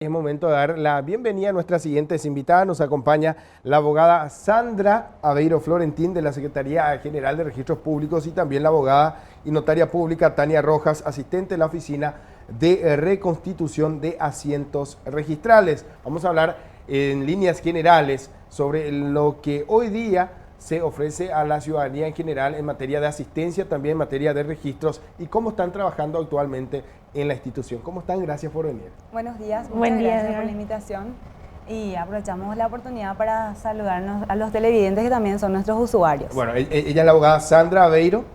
Es momento de dar la bienvenida a nuestras siguientes invitadas. Nos acompaña la abogada Sandra Aveiro Florentín de la Secretaría General de Registros Públicos y también la abogada y notaria pública Tania Rojas, asistente de la Oficina de Reconstitución de Asientos Registrales. Vamos a hablar en líneas generales sobre lo que hoy día se ofrece a la ciudadanía en general en materia de asistencia, también en materia de registros y cómo están trabajando actualmente en la institución. ¿Cómo están? Gracias por venir. Buenos días, Buen muchas día, gracias por la invitación y aprovechamos la oportunidad para saludarnos a los televidentes que también son nuestros usuarios. Bueno, ella es la abogada Sandra Aveiro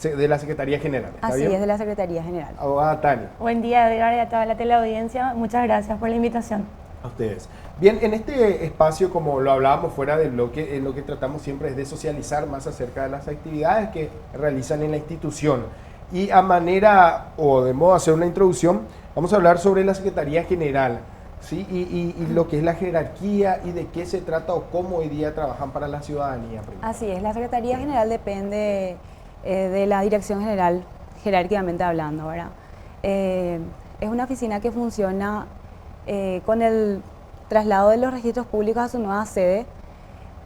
de la Secretaría General. ¿Está Así bien? es, de la Secretaría General. Abogada Tania. Buen día, Edgar, y a toda la teleaudiencia. Muchas gracias por la invitación. A ustedes. Bien, en este espacio, como lo hablábamos fuera del bloque, lo que tratamos siempre es de socializar más acerca de las actividades que realizan en la institución. Y a manera, o de modo de hacer una introducción, vamos a hablar sobre la Secretaría General, ¿sí? Y lo que es la jerarquía y de qué se trata o cómo hoy día trabajan para la ciudadanía. Primero. Así es, la Secretaría General depende de la Dirección General, jerárquicamente hablando, ¿verdad? Es una oficina que funciona con el traslado de los registros públicos a su nueva sede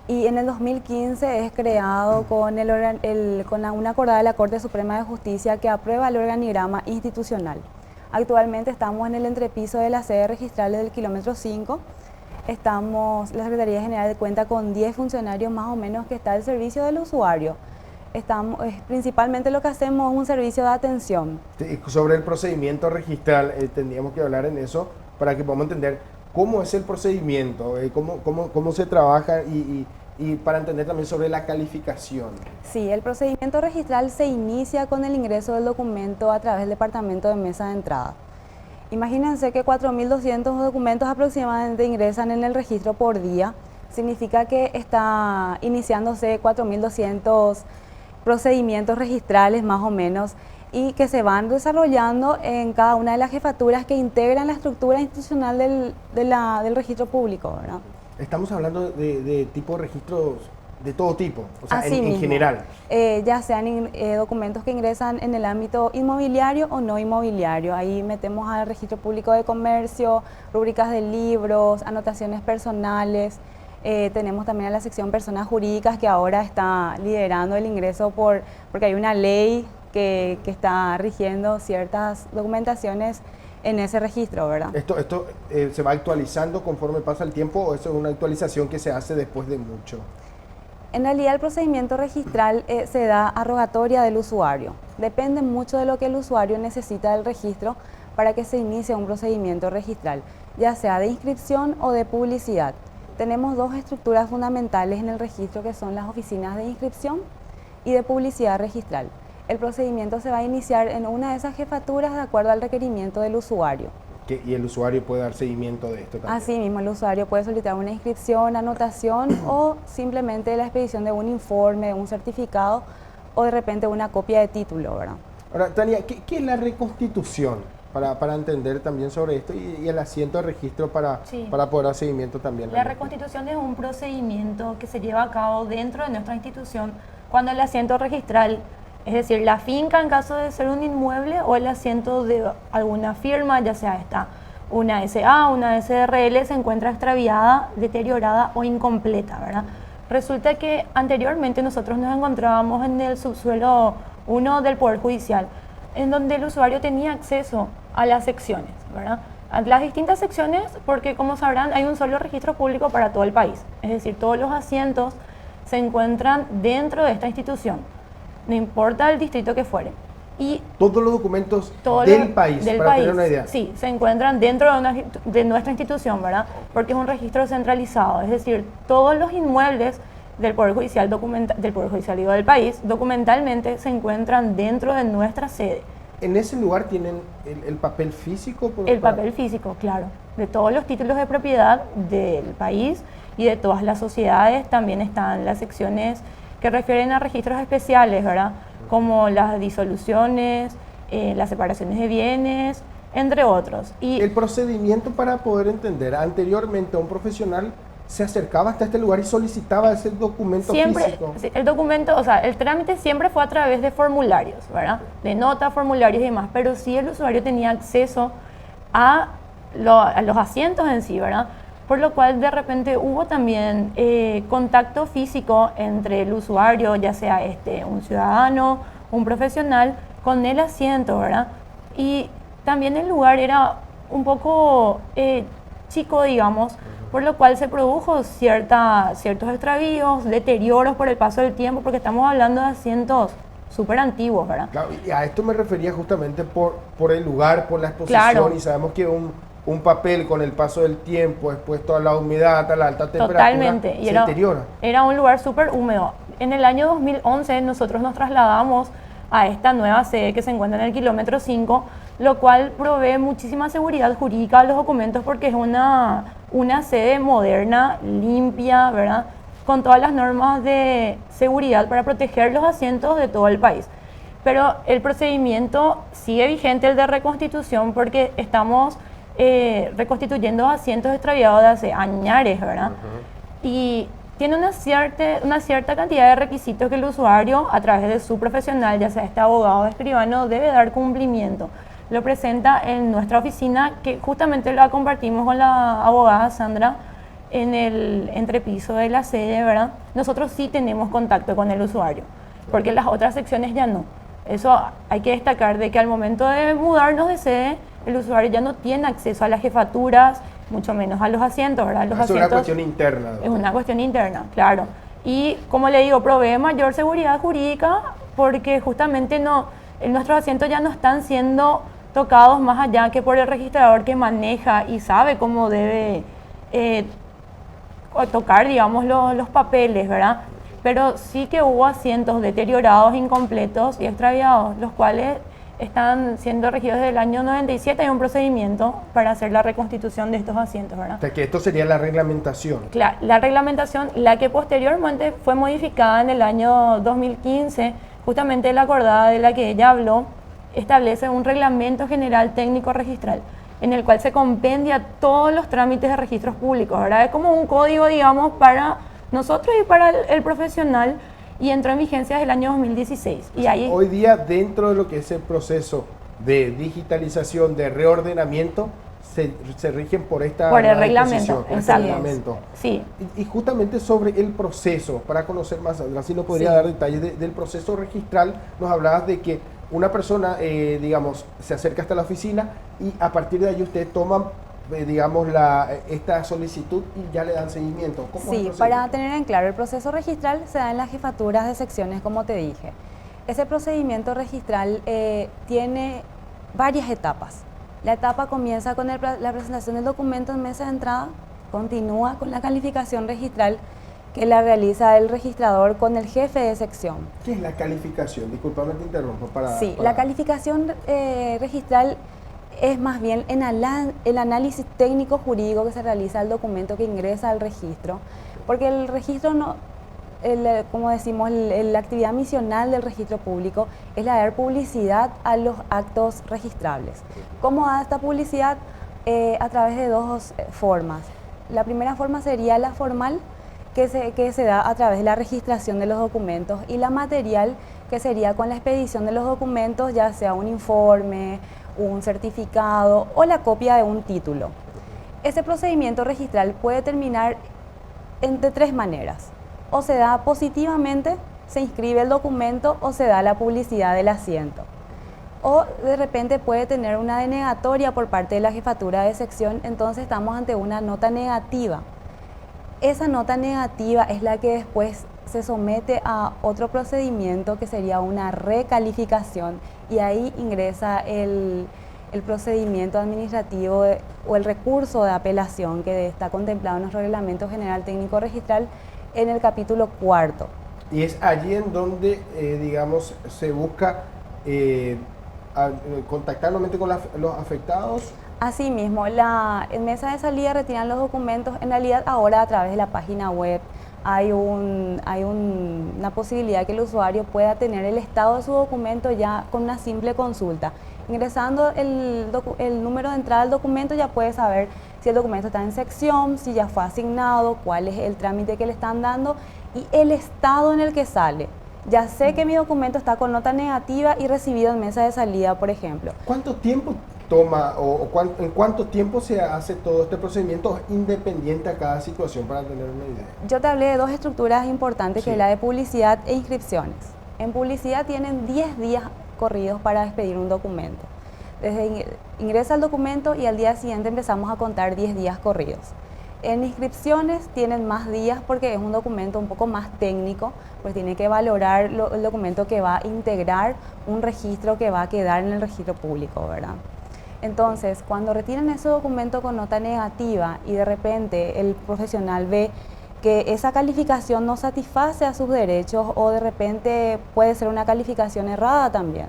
y en el 2015 es creado con una acordada de la Corte Suprema de Justicia que aprueba el organigrama institucional. Actualmente estamos en el entrepiso de la sede registral del kilómetro 5. La Secretaría General cuenta con 10 funcionarios más o menos que está al servicio del usuario. Principalmente lo que hacemos es un servicio de atención. Sobre el procedimiento registral, tendríamos que hablar en eso para que podamos entender cómo es el procedimiento, cómo se trabaja y para entender también sobre la calificación. Sí, el procedimiento registral se inicia con el ingreso del documento a través del departamento de mesa de entrada. Imagínense que 4.200 documentos aproximadamente ingresan en el registro por día. Significa que está iniciándose 4.200 procedimientos registrales más o menos y que se van desarrollando en cada una de las jefaturas que integran la estructura institucional del registro público, ¿verdad? Estamos hablando de tipo de registros de todo tipo, o sea, Así en mismo, general. Ya sean documentos que ingresan en el ámbito inmobiliario o no inmobiliario. Ahí metemos al registro público de comercio, rúbricas de libros, anotaciones personales. Tenemos también a la sección personas jurídicas que ahora está liderando el ingreso porque hay una ley que está rigiendo ciertas documentaciones en ese registro, ¿verdad? ¿Esto se va actualizando conforme pasa el tiempo o eso es una actualización que se hace después de mucho? En realidad el procedimiento registral se da a rogatoria del usuario. Depende mucho de lo que el usuario necesita del registro para que se inicie un procedimiento registral, ya sea de inscripción o de publicidad. Tenemos dos estructuras fundamentales en el registro que son las oficinas de inscripción y de publicidad registral. El procedimiento se va a iniciar en una de esas jefaturas de acuerdo al requerimiento del usuario. Y el usuario puede dar seguimiento de esto también. Así mismo, el usuario puede solicitar una inscripción, anotación o simplemente la expedición de un informe, de un certificado o de repente una copia de título, ¿verdad? Ahora, Tania, ¿qué es la reconstitución? Para entender también sobre esto y el asiento de registro para poder dar seguimiento también. La reconstitución es un procedimiento que se lleva a cabo dentro de nuestra institución cuando el asiento registral, es decir, la finca en caso de ser un inmueble o el asiento de alguna firma, ya sea una SA, una SRL, se encuentra extraviada, deteriorada o incompleta, ¿verdad? Resulta que anteriormente nosotros nos encontrábamos en el subsuelo 1 del Poder Judicial, en donde el usuario tenía acceso a las secciones, ¿verdad? A las distintas secciones, porque como sabrán hay un solo registro público para todo el país, es decir, todos los asientos se encuentran dentro de esta institución, no importa el distrito que fuere. Y todos los documentos del país, para tener una idea. Sí, se encuentran dentro de nuestra institución, ¿verdad? Porque es un registro centralizado, es decir, todos los inmuebles del Poder Judicial, del país, documentalmente se encuentran dentro de nuestra sede. ¿En ese lugar tienen el papel físico? Papel físico, claro, de todos los títulos de propiedad del país y de todas las sociedades. También están las secciones que refieren a registros especiales, ¿verdad? Como las disoluciones, las separaciones de bienes, entre otros. Y el procedimiento para poder entender, anteriormente un profesional se acercaba hasta este lugar y solicitaba ese documento físico. El documento, o sea, el trámite siempre fue a través de formularios, ¿verdad? De notas, formularios y demás, pero sí el usuario tenía acceso a a los asientos en sí, ¿verdad? Por lo cual de repente hubo también contacto físico entre el usuario, ya sea un ciudadano, un profesional, con el asiento, ¿verdad? Y también el lugar era un poco chico, digamos, por lo cual se produjo ciertos extravíos, deterioros por el paso del tiempo, porque estamos hablando de asientos súper antiguos, ¿verdad? Claro, y a esto me refería justamente por el lugar, por la exposición, Claro. y sabemos que un papel con el paso del tiempo, expuesto a la humedad, a la alta temperatura, Totalmente. Y se deteriora. era un lugar súper húmedo. En el año 2011 nosotros nos trasladamos a esta nueva sede que se encuentra en el kilómetro 5, lo cual provee muchísima seguridad jurídica a los documentos porque es una sede moderna, limpia, ¿verdad? Con todas las normas de seguridad para proteger los asientos de todo el país. Pero el procedimiento sigue vigente, el de reconstitución, porque estamos reconstituyendo asientos extraviados de hace años, ¿verdad? Y tiene una cierta cantidad de requisitos que el usuario, a través de su profesional, ya sea abogado o escribano, debe dar cumplimiento. Lo presenta en nuestra oficina, que justamente la compartimos con la abogada Sandra en el entrepiso de la sede, ¿verdad? Nosotros sí tenemos contacto con el usuario, porque las otras secciones ya no. Eso hay que destacar, de que al momento de mudarnos de sede, el usuario ya no tiene acceso a las jefaturas, mucho menos a los asientos, ¿verdad? Los Es asientos, una cuestión interna. es una cuestión interna, claro. Y como le digo, provee mayor seguridad jurídica porque justamente nuestros asientos ya no están siendo tocados más allá que por el registrador que maneja y sabe cómo debe tocar, digamos, los papeles, ¿verdad? Pero sí que hubo asientos deteriorados, incompletos y extraviados, los cuales están siendo regidos desde el año 97. Hay un procedimiento para hacer la reconstitución de estos asientos, ¿verdad? O sea, que esto sería la reglamentación. La reglamentación, la que posteriormente fue modificada en el año 2015, justamente la acordada de la que ella habló, establece un reglamento general técnico registral en el cual se compendia todos los trámites de registros públicos, ¿verdad? Es como un código, digamos, para nosotros y para el profesional, y entró en vigencia desde el año 2016. Y ahí, hoy día, dentro de lo que es el proceso de digitalización, de reordenamiento, se rigen por esta por el nueva reglamento, disposición, por este exacto. reglamento. Sí. Y justamente sobre el proceso, para conocer más, así nos podría Sí. dar detalles del proceso registral. Nos hablabas de que una persona, digamos, se acerca hasta la oficina y a partir de ahí ustedes toman, digamos, esta solicitud y ya le dan seguimiento. ¿Cómo es el Sí, proceso? para tener en claro, el proceso registral se da en las jefaturas de secciones, como te dije. Ese procedimiento registral tiene varias etapas. La etapa comienza con la presentación del documento en mesa de entrada, continúa con la calificación registral que la realiza el registrador con el jefe de sección. ¿Qué es la calificación? Disculpame, te interrumpo. Sí, la calificación registral es más bien el análisis técnico jurídico que se realiza al documento que ingresa al registro, porque el registro no, como decimos, la actividad misional del registro público es la de dar publicidad a los actos registrables. ¿Cómo da esta publicidad? A través de dos formas. La primera forma sería la formal, que se da a través de la registración de los documentos, y la material, que sería con la expedición de los documentos, ya sea un informe, un certificado o la copia de un título. Ese procedimiento registral puede terminar de tres maneras. O se da positivamente, se inscribe el documento, o se da la publicidad del asiento. O de repente puede tener una denegatoria por parte de la jefatura de sección, entonces estamos ante una nota negativa. Esa nota negativa es la que después se somete a otro procedimiento que sería una recalificación, y ahí ingresa el procedimiento administrativo o el recurso de apelación que está contemplado en nuestro Reglamento General Técnico Registral en el capítulo 4. Y es allí en donde, digamos, se busca contactar nuevamente con los afectados. Asimismo, en mesa de salida retiran los documentos. En realidad ahora a través de la página web hay una posibilidad que el usuario pueda tener el estado de su documento ya con una simple consulta. Ingresando el número de entrada del documento ya puede saber si el documento está en sección, si ya fue asignado, cuál es el trámite que le están dando y el estado en el que sale. Ya sé que mi documento está con nota negativa y recibido en mesa de salida, por ejemplo. ¿Cuánto tiempo toma en cuánto tiempo se hace todo este procedimiento independiente a cada situación para tener una idea? Yo te hablé de dos estructuras importantes, que es la de publicidad e inscripciones. En publicidad tienen 10 días corridos para expedir un documento. Desde ingresa el documento y al día siguiente empezamos a contar 10 días corridos. En inscripciones tienen más días porque es un documento un poco más técnico, pues tiene que valorar el documento que va a integrar un registro que va a quedar en el registro público, ¿verdad? Entonces, cuando retiran ese documento con nota negativa y de repente el profesional ve que esa calificación no satisface a sus derechos o de repente puede ser una calificación errada también,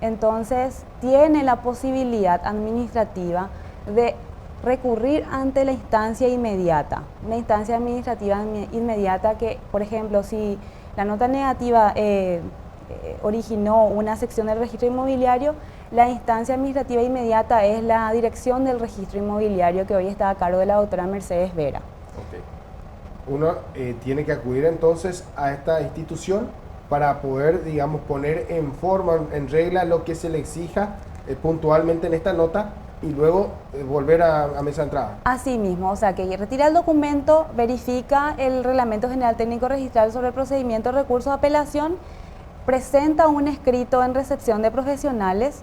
entonces tiene la posibilidad administrativa de recurrir ante la instancia inmediata, una instancia administrativa inmediata que, por ejemplo, si la nota negativa originó una sección del registro inmobiliario, la instancia administrativa inmediata es la dirección del registro inmobiliario, que hoy está a cargo de la doctora Mercedes Vera. Okay. Uno tiene que acudir entonces a esta institución para poder, digamos, poner en forma, en regla lo que se le exija puntualmente en esta nota y luego volver a mesa de entrada. Así mismo, o sea que retira el documento, verifica el Reglamento General Técnico Registral sobre el procedimiento de recurso de apelación, presenta un escrito en recepción de profesionales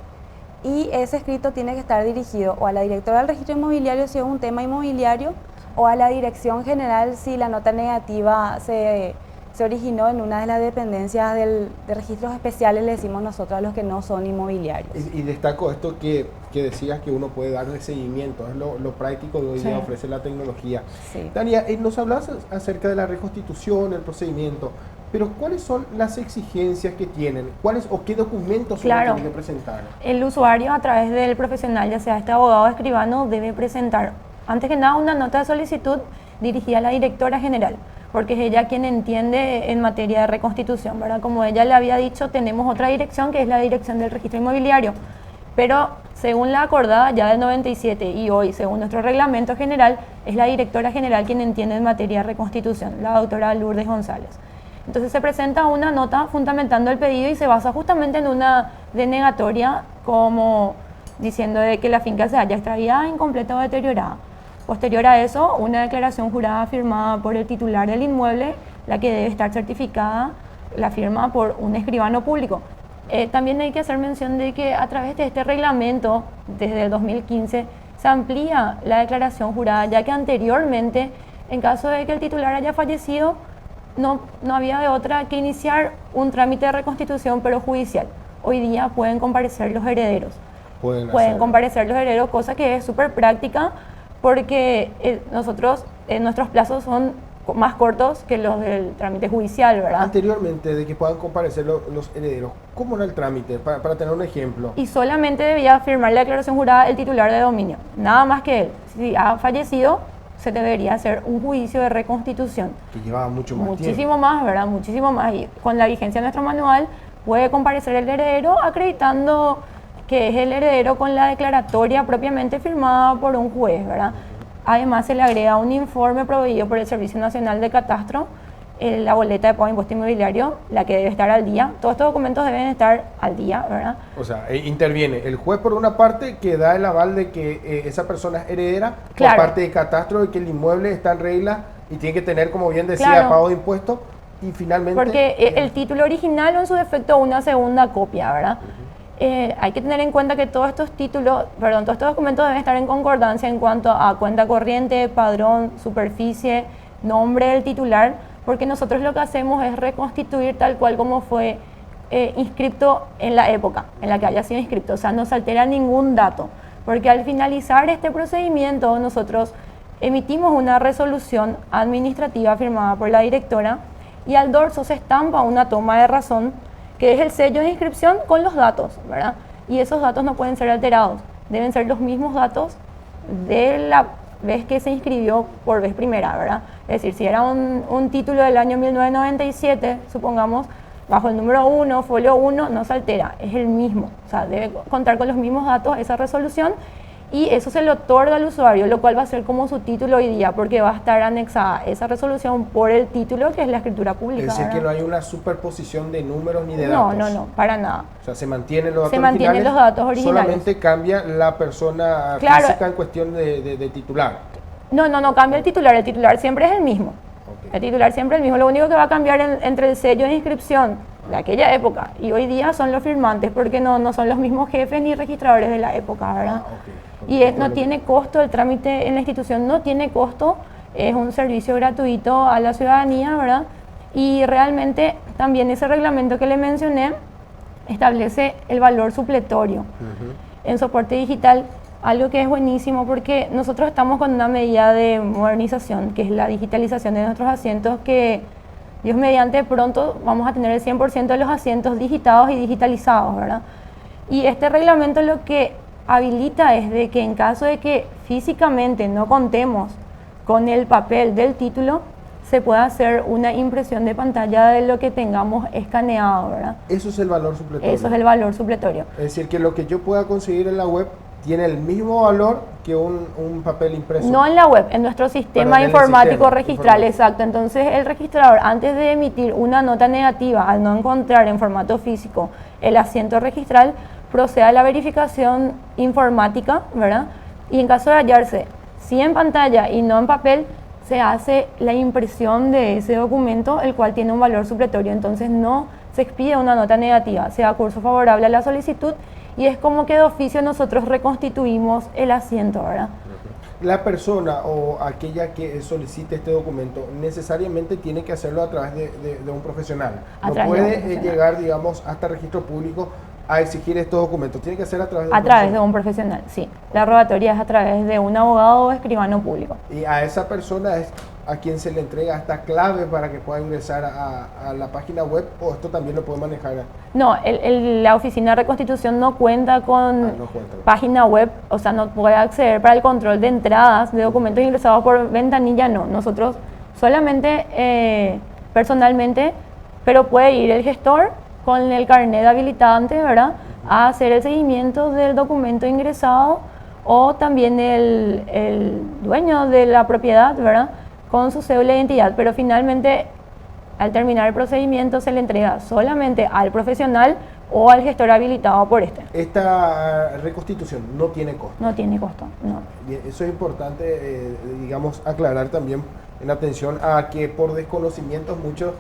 y ese escrito tiene que estar dirigido o a la directora del registro inmobiliario si es un tema inmobiliario o a la dirección general si la nota negativa se originó en una de las dependencias de registros especiales, le decimos nosotros a los que no son inmobiliarios. Y destaco esto que decías que uno puede darle seguimiento, es lo práctico de hoy día ofrece la tecnología. Sí. Tania, nos hablabas acerca de la reconstitución, el procedimiento, pero ¿cuáles son las exigencias que tienen? ¿Cuáles o qué documentos uno tiene que presentar? El usuario a través del profesional, ya sea este abogado o escribano, debe presentar, antes que nada, una nota de solicitud dirigida a la directora general, porque es ella quien entiende en materia de reconstitución, ¿verdad? Como ella le había dicho, tenemos otra dirección que es la dirección del registro inmobiliario, pero según la acordada ya del 97 y hoy, según nuestro reglamento general, es la directora general quien entiende en materia de reconstitución, la doctora Lourdes González. Entonces se presenta una nota fundamentando el pedido y se basa justamente en una denegatoria, como diciendo de que la finca se haya extraviada, incompleta o deteriorada. Posterior a eso, una declaración jurada firmada por el titular del inmueble, la que debe estar certificada, la firma por un escribano público. También hay que hacer mención de que a través de este reglamento, desde el 2015, se amplía la declaración jurada, ya que anteriormente, en caso de que el titular haya fallecido, no había de otra que iniciar un trámite de reconstitución, pero judicial. Hoy día pueden comparecer los herederos. Pueden comparecer los herederos, cosa que es súper práctica, porque nuestros plazos son más cortos que los del trámite judicial, ¿verdad? Anteriormente de que puedan comparecer los herederos, ¿cómo era el trámite? Para tener un ejemplo. Y solamente debía firmar la declaración jurada el titular de dominio, nada más que él. Si ha fallecido, se debería hacer un juicio de reconstitución. Que llevaba mucho más Muchísimo tiempo. más, ¿verdad? Muchísimo más. Y con la vigencia de nuestro manual puede comparecer el heredero acreditando que es el heredero con la declaratoria propiamente firmada por un juez, ¿verdad? Además se le agrega un informe proveído por el Servicio Nacional de Catastro, la boleta de pago de impuesto inmobiliario, la que debe estar al día. Todos estos documentos deben estar al día, ¿verdad? O sea, interviene el juez por una parte que da el aval de que esa persona es heredera, Claro. por parte de catastro de que el inmueble está en regla y tiene que tener, como bien decía, Claro. pago de impuestos y finalmente... Porque el título original o en su defecto una segunda copia, ¿verdad? Hay que tener en cuenta que todos estos documentos deben estar en concordancia en cuanto a cuenta corriente, padrón, superficie, nombre del titular, porque nosotros lo que hacemos es reconstituir tal cual como fue inscripto en la época en la que haya sido inscripto, o sea, no se altera ningún dato, porque al finalizar este procedimiento nosotros emitimos una resolución administrativa firmada por la directora y al dorso se estampa una toma de razón, que es el sello de inscripción con los datos, ¿verdad? Y esos datos no pueden ser alterados, deben ser los mismos datos de la vez que se inscribió por vez primera, ¿verdad? Es decir, si era un título del año 1997, supongamos, bajo el número 1, folio 1, no se altera, es el mismo, o sea, debe contar con los mismos datos esa resolución y eso se le otorga al usuario, lo cual va a ser como su título hoy día, porque va a estar anexada esa resolución por el título, que es la escritura pública. Es decir, ¿verdad? que no hay una superposición de números ni de No, datos. no, para nada. O sea, se mantienen los datos Se mantienen los datos originales. Solamente cambia la persona Claro. física en cuestión de titular. No cambia el titular siempre es el mismo. Ok. El titular siempre es el mismo, lo único que va a cambiar entre el sello de inscripción de aquella época y hoy día son los firmantes, porque no son los mismos jefes ni registradores de la época, ¿verdad? Ok. Y no tiene costo, el trámite en la institución no tiene costo, es un servicio gratuito a la ciudadanía, ¿verdad? Y realmente también ese reglamento que le mencioné establece el valor supletorio en soporte digital, algo que es buenísimo porque nosotros estamos con una medida de modernización, que es la digitalización de nuestros asientos, que Dios mediante pronto vamos a tener el 100% de los asientos digitados y digitalizados, ¿verdad? Y este reglamento lo que habilita es de que en caso de que físicamente no contemos con el papel del título, se pueda hacer una impresión de pantalla de lo que tengamos escaneado, ¿verdad? Eso es el valor supletorio. Eso es el valor supletorio. Es decir, que lo que yo pueda conseguir en la web tiene el mismo valor que un papel impreso. No en la web, en nuestro sistema en el informático sistema registral, informático. exacto. Entonces el registrador, antes de emitir una nota negativa al no encontrar en formato físico el asiento registral, procede a la verificación informática, ¿verdad? Y en caso de hallarse sí en pantalla y no en papel, se hace la impresión de ese documento, el cual tiene un valor supletorio. Entonces no se expide una nota negativa, se da curso favorable a la solicitud y es como que de oficio nosotros reconstituimos el asiento, ¿verdad? La persona o aquella que solicite este documento necesariamente tiene que hacerlo a través de un profesional. A No través de un puede profesional. llegar, digamos, hasta registro público a exigir estos documentos. Tiene que ser a través de A un través de profesional. un profesional, sí. La rogatoria es a través de un abogado o escribano público. Y a esa persona es a quien se le entrega esta clave para que pueda ingresar a la página web, o esto también lo puede manejar. No, la oficina de reconstitución no cuenta con No cuenta. página web, o sea, no puede acceder para el control de entradas de documentos ingresados por ventanilla, no. Nosotros solamente personalmente, pero puede ir el gestor con el carnet habilitante, ¿verdad?, a hacer el seguimiento del documento ingresado, o también el dueño de la propiedad, ¿verdad?, con su cédula de identidad, pero finalmente al terminar el procedimiento se le entrega solamente al profesional o al gestor habilitado por este. Esta reconstitución no tiene costo. No tiene costo, no. Y eso es importante, digamos, aclarar también en atención a que por desconocimientos muchos,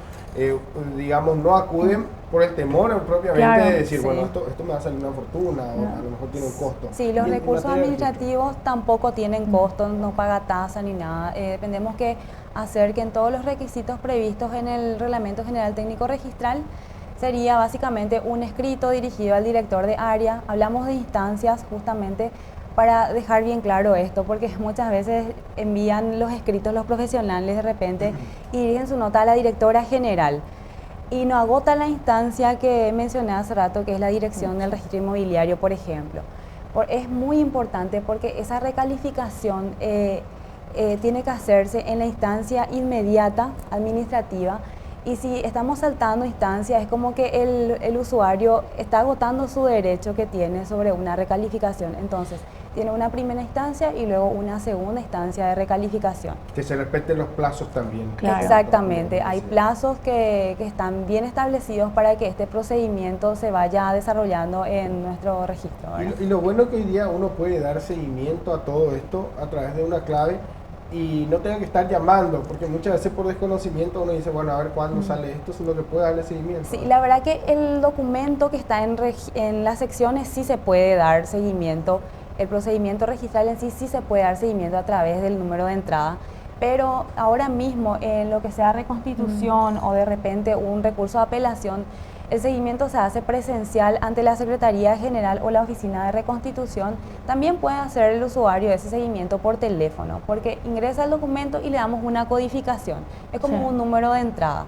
digamos, no acuden por el temor propiamente Claro, de decir, sí. bueno, esto me va a salir una fortuna o a lo mejor tiene un costo. Sí, los Y en recursos materia de administrativos tampoco tienen costo, no paga tasa ni nada. Dependemos que hacer que en todos los requisitos previstos en el Reglamento General Técnico Registral sería básicamente un escrito dirigido al director de área. Hablamos de instancias justamente para dejar bien claro esto, porque muchas veces envían los escritos los profesionales de repente y dirigen su nota a la directora general. Y no agota la instancia que mencioné hace rato, que es la dirección del registro inmobiliario, por ejemplo. Es muy importante porque esa recalificación tiene que hacerse en la instancia inmediata administrativa, y si estamos saltando instancias es como que el usuario está agotando su derecho que tiene sobre una recalificación. Entonces tiene una primera instancia y luego una segunda instancia de recalificación. Que se respeten los plazos también. Claro. Exactamente, hay plazos que están bien establecidos para que este procedimiento se vaya desarrollando en nuestro registro, ¿verdad? Y lo bueno que hoy día uno puede dar seguimiento a todo esto a través de una clave y no tenga que estar llamando, porque muchas veces por desconocimiento uno dice, bueno, a ver cuándo sale esto, sino que puede darle seguimiento. Sí, la verdad que el documento que está en las secciones sí se puede dar seguimiento. El procedimiento registral en sí se puede dar seguimiento a través del número de entrada, pero ahora mismo en lo que sea reconstitución o de repente un recurso de apelación, el seguimiento se hace presencial ante la Secretaría General o la Oficina de Reconstitución. También puede hacer el usuario ese seguimiento por teléfono, porque ingresa el documento y le damos una codificación. Es como Sí. un número de entrada.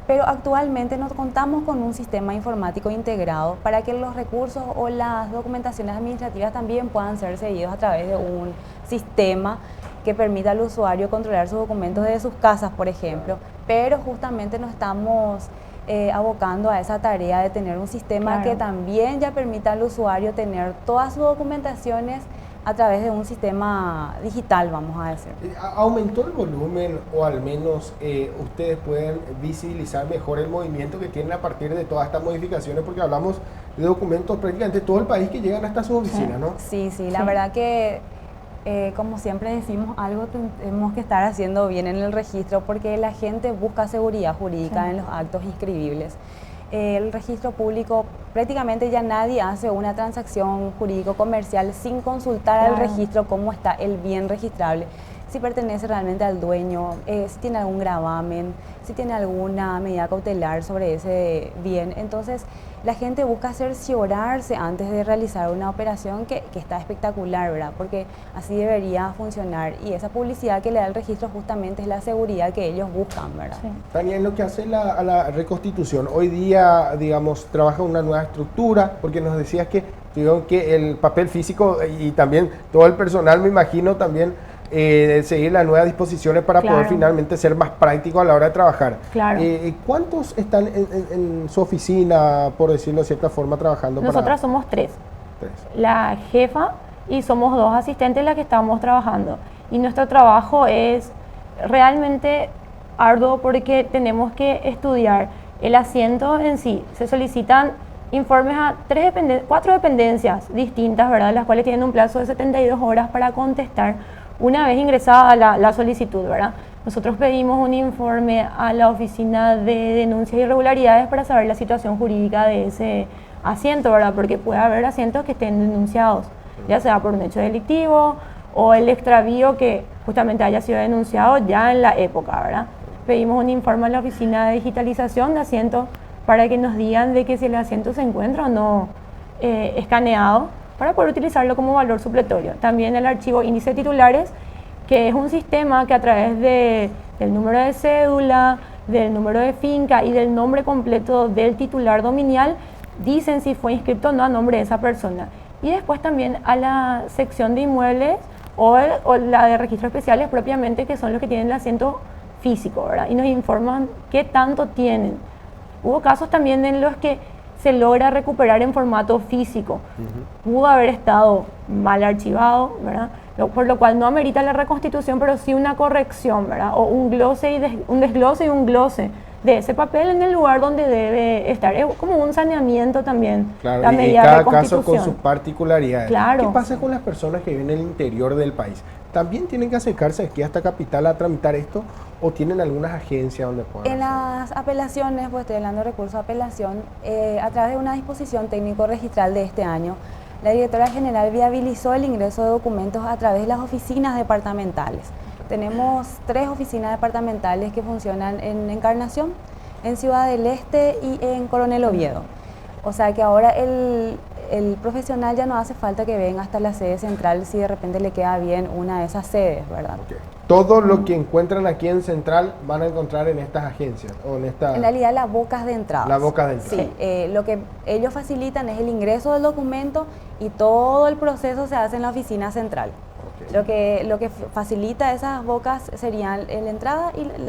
Pero actualmente no contamos con un sistema informático integrado para que los recursos o las documentaciones administrativas también puedan ser seguidos a través de un sistema que permita al usuario controlar sus documentos desde sus casas, por ejemplo. Pero justamente no estamos abocando a esa tarea de tener un sistema Claro. que también ya permita al usuario tener todas sus documentaciones a través de un sistema digital, vamos a decir. ¿Aumentó el volumen o al menos ustedes pueden visibilizar mejor el movimiento que tienen a partir de todas estas modificaciones? Porque hablamos de documentos prácticamente todo el país que llegan hasta sus oficinas, ¿no? Sí, sí, la Sí. verdad que como siempre decimos, algo tenemos que estar haciendo bien en el registro porque la gente busca seguridad jurídica Sí. en los actos inscribibles. El registro público, prácticamente ya nadie hace una transacción jurídico-comercial sin consultar al Claro. registro cómo está el bien registrable, si pertenece realmente al dueño, si tiene algún gravamen, si tiene alguna medida cautelar sobre ese bien. Entonces, la gente busca cerciorarse antes de realizar una operación que está espectacular, ¿verdad? Porque así debería funcionar y esa publicidad que le da el registro justamente es la seguridad que ellos buscan, ¿verdad? Sí. Tania, en lo que hace a la reconstitución, hoy día, digamos, trabaja una nueva estructura, porque nos decías que tuvieron que el papel físico y también todo el personal, me imagino, también seguir las nuevas disposiciones para poder Claro. finalmente ser más práctico a la hora de trabajar. Claro. ¿Cuántos están en su oficina, por decirlo de cierta forma, trabajando? Nosotras somos 3. Tres. La jefa y somos 2 asistentes las que estamos trabajando. Y nuestro trabajo es realmente arduo porque tenemos que estudiar el asiento en sí. Se solicitan informes a 4 dependencias distintas, ¿verdad? Las cuales tienen un plazo de 72 horas para contestar una vez ingresada la solicitud, ¿verdad? Nosotros pedimos un informe a la Oficina de Denuncias e Irregularidades para saber la situación jurídica de ese asiento, ¿verdad? Porque puede haber asientos que estén denunciados, ya sea por un hecho delictivo o el extravío que justamente haya sido denunciado ya en la época, ¿verdad? Pedimos un informe a la Oficina de Digitalización de Asientos para que nos digan de que si el asiento se encuentra o no escaneado para poder utilizarlo como valor supletorio. También el archivo índice de titulares, que es un sistema que a través del número de cédula, del número de finca y del nombre completo del titular dominial, dicen si fue inscrito o no a nombre de esa persona. Y después también a la sección de inmuebles o la de registros especiales propiamente, que son los que tienen el asiento físico, ¿verdad? Y nos informan qué tanto tienen. Hubo casos también en los que se logra recuperar en formato físico. Pudo haber estado mal archivado, ¿verdad? Por lo cual no amerita la reconstitución, pero sí una corrección, ¿verdad? O un desglose y un glose de ese papel en el lugar donde debe estar. Es como un saneamiento también, Claro, la y medida de cada caso reconstitución. con sus particularidades. Claro. ¿Qué pasa con las personas que viven en el interior del país? ¿También tienen que acercarse aquí hasta Capital a tramitar esto o tienen algunas agencias donde puedan En hacerlo? las apelaciones, pues estoy hablando de recurso de apelación, a través de una disposición técnico-registral de este año, la directora general viabilizó el ingreso de documentos a través de las oficinas departamentales. Tenemos 3 oficinas departamentales que funcionan en Encarnación, en Ciudad del Este y en Coronel Oviedo. O sea que ahora el profesional ya no hace falta que venga hasta la sede central si de repente le queda bien una de esas sedes, ¿verdad? Ok. Todo lo que encuentran aquí en Central van a encontrar en estas agencias o en esta... En realidad las bocas de entrada. Las bocas de entrada. Sí, lo que ellos facilitan es el ingreso del documento y todo el proceso se hace en la oficina central. Ok. Lo que facilita esas bocas serían la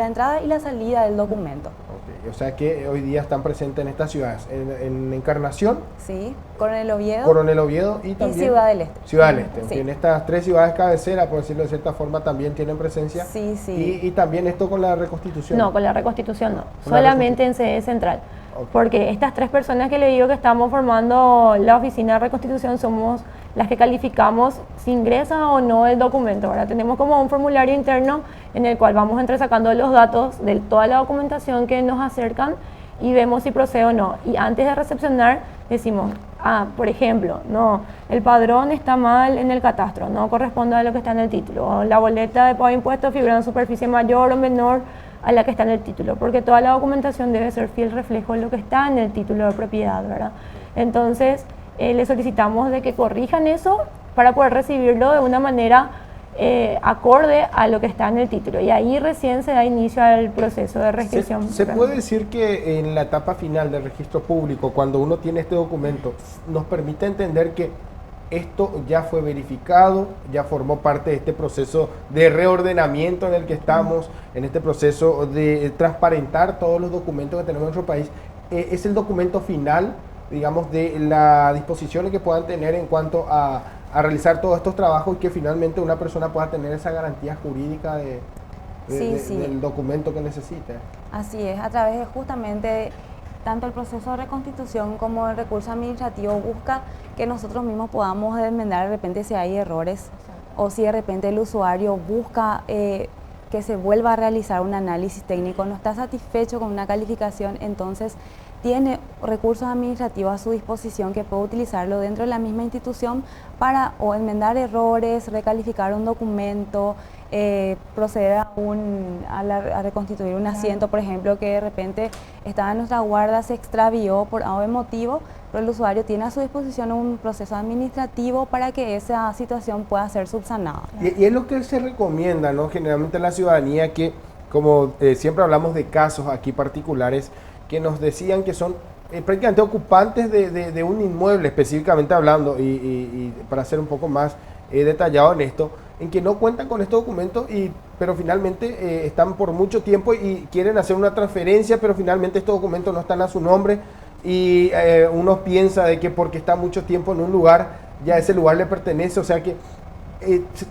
entrada y la salida del documento. Ok. O sea que hoy día están presentes en estas ciudades, en Encarnación, ¿Sí? Coronel Oviedo Coronel Oviedo y también Ciudad del Este. Ciudad del Este. Sí. En estas 3 ciudades cabeceras, por decirlo de cierta forma, también tienen presencia. Sí, sí. Y también esto con la reconstitución. No, con la reconstitución no, Con la solamente en sede central. Ok. Porque estas 3 personas que le digo que estamos formando la oficina de reconstitución somos las que calificamos si ingresa o no el documento. Ahora tenemos como un formulario interno en el cual vamos entresacando los datos de toda la documentación que nos acercan y vemos si procede o no. Y antes de recepcionar decimos, por ejemplo, no, el padrón está mal en el catastro, no corresponde a lo que está en el título. O la boleta de pago de impuestos figura en superficie mayor o menor a la que está en el título, porque toda la documentación debe ser fiel reflejo de lo que está en el título de propiedad, ¿verdad? Entonces, le solicitamos de que corrijan eso para poder recibirlo de una manera acorde a lo que está en el título. Y ahí recién se da inicio al proceso de restricción. ¿Se puede decir que en la etapa final del registro público, cuando uno tiene este documento, nos permite entender que esto ya fue verificado, ya formó parte de este proceso de reordenamiento en el que estamos, en este proceso de transparentar todos los documentos que tenemos en nuestro país. Es el documento final, digamos, de las disposiciones que puedan tener en cuanto a realizar todos estos trabajos y que finalmente una persona pueda tener esa garantía jurídica del documento que necesite. Así es, a través de justamente tanto el proceso de reconstitución como el recurso administrativo busca que nosotros mismos podamos enmendar de repente si hay errores o si de repente el usuario busca que se vuelva a realizar un análisis técnico, no está satisfecho con una calificación, entonces tiene recursos administrativos a su disposición que puede utilizarlo dentro de la misma institución para o enmendar errores, recalificar un documento, proceder a reconstituir un asiento, por ejemplo, que de repente estaba en nuestra guarda, se extravió por algún motivo, pero el usuario tiene a su disposición un proceso administrativo para que esa situación pueda ser subsanada. Y es lo que se recomienda, ¿no? Generalmente a la ciudadanía que, como siempre hablamos de casos aquí particulares, que nos decían que son prácticamente ocupantes de un inmueble, específicamente hablando, y para ser un poco más detallado en esto, en que no cuentan con estos documentos, pero finalmente están por mucho tiempo y quieren hacer una transferencia, pero finalmente estos documentos no están a su nombre y uno piensa de que porque está mucho tiempo en un lugar, ya ese lugar le pertenece, o sea que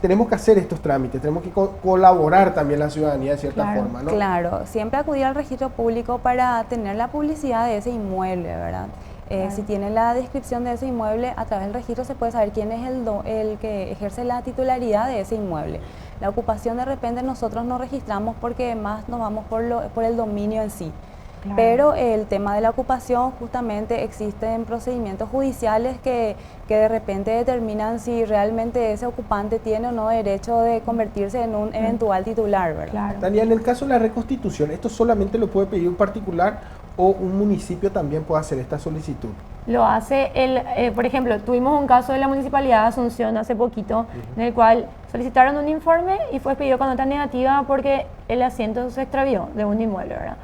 tenemos que hacer estos trámites, tenemos que colaborar también la ciudadanía de cierta forma, ¿no? Claro, siempre acudir al registro público para tener la publicidad de ese inmueble, ¿verdad? Si tiene la descripción de ese inmueble, a través del registro se puede saber quién es el que ejerce la titularidad de ese inmueble. La ocupación de repente nosotros no registramos porque más nos vamos por el dominio en sí. Claro. Pero el tema de la ocupación, justamente existen procedimientos judiciales que de repente determinan si realmente ese ocupante tiene o no derecho de convertirse en un eventual titular, ¿verdad? Claro. Tania, en el caso de la reconstitución, ¿esto solamente lo puede pedir un particular o un municipio también puede hacer esta solicitud? Lo hace por ejemplo, tuvimos un caso de la Municipalidad de Asunción hace poquito, en el cual solicitaron un informe y fue pedido con nota negativa porque el asiento se extravió de un inmueble, ¿verdad?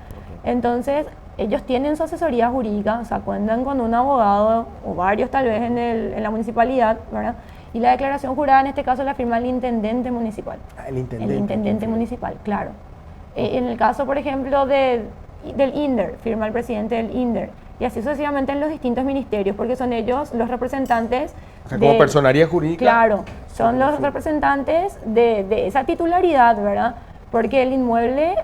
Entonces, ellos tienen su asesoría jurídica, o sea, cuentan con un abogado o varios tal vez en la municipalidad, ¿verdad? Y la declaración jurada en este caso la firma el intendente municipal. El intendente. El intendente municipal, claro. En el caso, por ejemplo, del INDER, firma el presidente del INDER. Y así sucesivamente en los distintos ministerios, porque son ellos los representantes. O sea, como personería jurídica. Claro, son los representantes de esa titularidad, ¿verdad? Porque el inmueble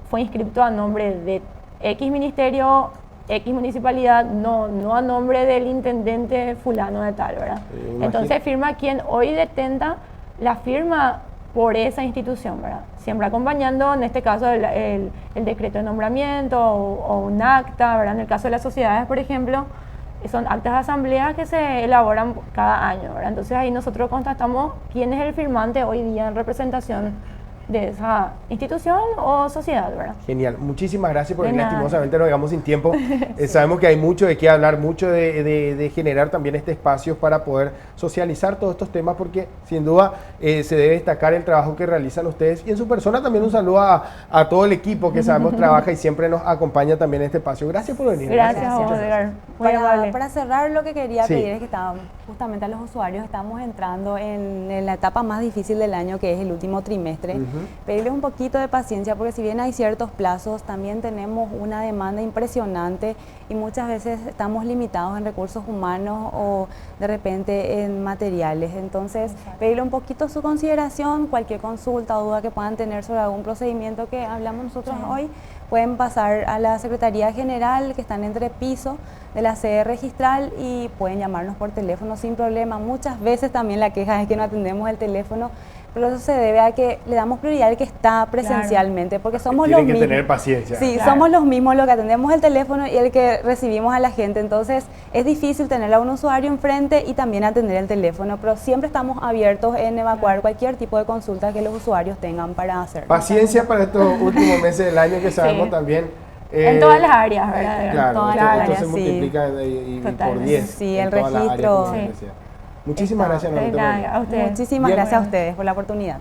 fue inscrito a nombre de X ministerio, X municipalidad, no a nombre del intendente fulano de tal, ¿verdad? Entonces firma quien hoy detenta la firma por esa institución, ¿verdad? Siempre acompañando, en este caso, el decreto de nombramiento o un acta, ¿verdad? En el caso de las sociedades, por ejemplo, son actas de asamblea que se elaboran cada año, ¿verdad? Entonces ahí nosotros constatamos quién es el firmante hoy día en representación de esa institución o sociedad, ¿verdad? Genial, muchísimas gracias porque lastimosamente nos quedamos sin tiempo. Sí. Sabemos que hay mucho de qué hablar, mucho de generar también este espacio para poder socializar todos estos temas porque sin duda se debe destacar el trabajo que realizan ustedes y en su persona también un saludo a todo el equipo que sabemos trabaja y siempre nos acompaña también en este espacio. Gracias por venir. Gracias a vos, Edgar. Para cerrar, lo que quería pedir es que justamente a los usuarios estamos entrando en la etapa más difícil del año, que es el último trimestre. Pedirles un poquito de paciencia porque si bien hay ciertos plazos, también tenemos una demanda impresionante y muchas veces estamos limitados en recursos humanos o de repente en materiales. Entonces, pedirle un poquito su consideración, cualquier consulta o duda que puedan tener sobre algún procedimiento que hablamos nosotros hoy, pueden pasar a la Secretaría General, que está en entrepiso de la sede registral y pueden llamarnos por teléfono sin problema. Muchas veces también la queja es que no atendemos el teléfono, pero eso se debe a que le damos prioridad al que está presencialmente, porque somos los mismos. Tienen que tener paciencia. Sí, somos los mismos los que atendemos el teléfono y el que recibimos a la gente. Entonces, es difícil tener a un usuario enfrente y también atender el teléfono, pero siempre estamos abiertos en evacuar cualquier tipo de consulta que los usuarios tengan para hacer. Paciencia para estos últimos meses del año que sabemos también. En todas las áreas, ¿verdad? Claro, esto se multiplica y por 10. Sí, el registro. Muchísimas gracias. A ustedes. Muchísimas gracias a ustedes por la oportunidad.